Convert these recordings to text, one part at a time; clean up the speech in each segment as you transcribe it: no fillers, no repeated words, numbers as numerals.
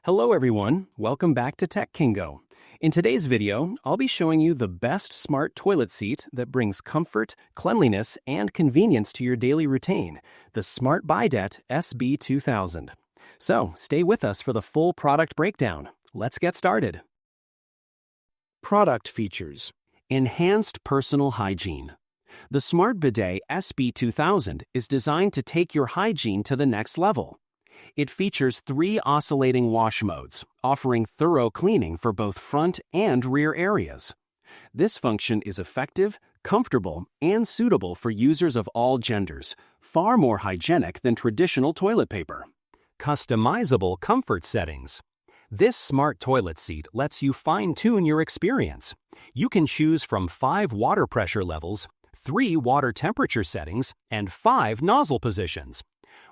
Hello everyone, welcome back to Tech Kingo. In today's video, I'll be showing you the best smart toilet seat that brings comfort, cleanliness, and convenience to your daily routine, the Smart Bidet SB2000. So, stay with us for the full product breakdown. Let's get started. Product features: enhanced personal hygiene. The Smart Bidet SB2000 is designed to take your hygiene to the next level. It features 3 oscillating wash modes, offering thorough cleaning for both front and rear areas. This function is effective, comfortable, and suitable for users of all genders, far more hygienic than traditional toilet paper. Customizable comfort settings. This smart toilet seat lets you fine-tune your experience. You can choose from 5 water pressure levels, 3 water temperature settings, and 5 nozzle positions.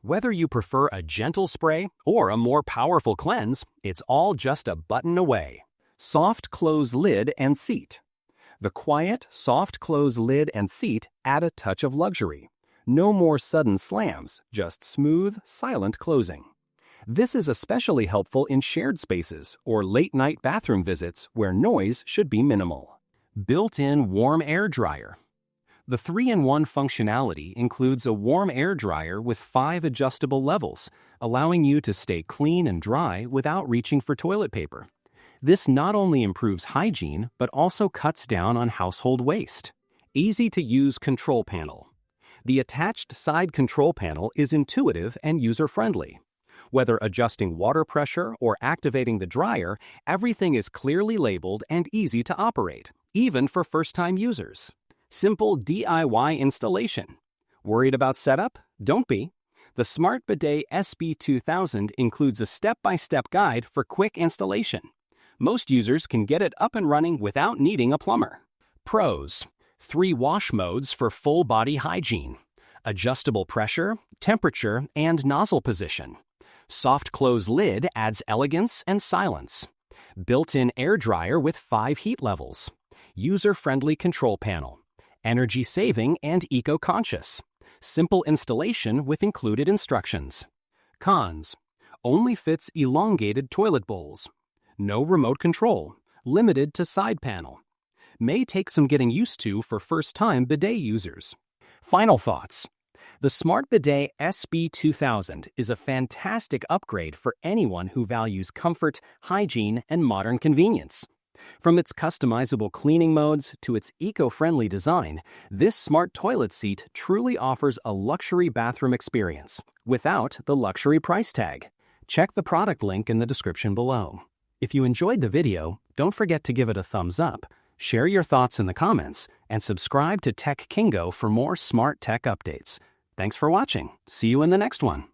Whether you prefer a gentle spray or a more powerful cleanse, it's all just a button away. Soft close lid and seat. The quiet, soft close lid and seat add a touch of luxury. No more sudden slams, just smooth, silent closing. This is especially helpful in shared spaces or late-night bathroom visits where noise should be minimal. Built-in warm air dryer. The 3-in-1 functionality includes a warm air dryer with 5 adjustable levels, allowing you to stay clean and dry without reaching for toilet paper. This not only improves hygiene, but also cuts down on household waste. Easy-to-use control panel. The attached side control panel is intuitive and user-friendly. Whether adjusting water pressure or activating the dryer, everything is clearly labeled and easy to operate, even for first-time users. Simple DIY installation. Worried about setup? Don't be. The Smart Bidet SB2000 includes a step-by-step guide for quick installation. Most users can get it up and running without needing a plumber. Pros: 3 wash modes for full body hygiene. Adjustable pressure, temperature, and nozzle position. Soft close lid adds elegance and silence. Built-in air dryer with 5 heat levels. User-friendly control panel. Energy saving and eco-conscious. Simple installation with included instructions. Cons: only fits elongated toilet bowls. No remote control. Limited to side panel. May take some getting used to for first-time bidet users. Final thoughts. The Smart Bidet SB2000 is a fantastic upgrade for anyone who values comfort, hygiene, and modern convenience. From its customizable cleaning modes to its eco-friendly design, this smart toilet seat truly offers a luxury bathroom experience without the luxury price tag. Check the product link in the description below. If you enjoyed the video, don't forget to give it a thumbs up, share your thoughts in the comments, and subscribe to Tech Kingo for more smart tech updates. Thanks for watching. See you in the next one.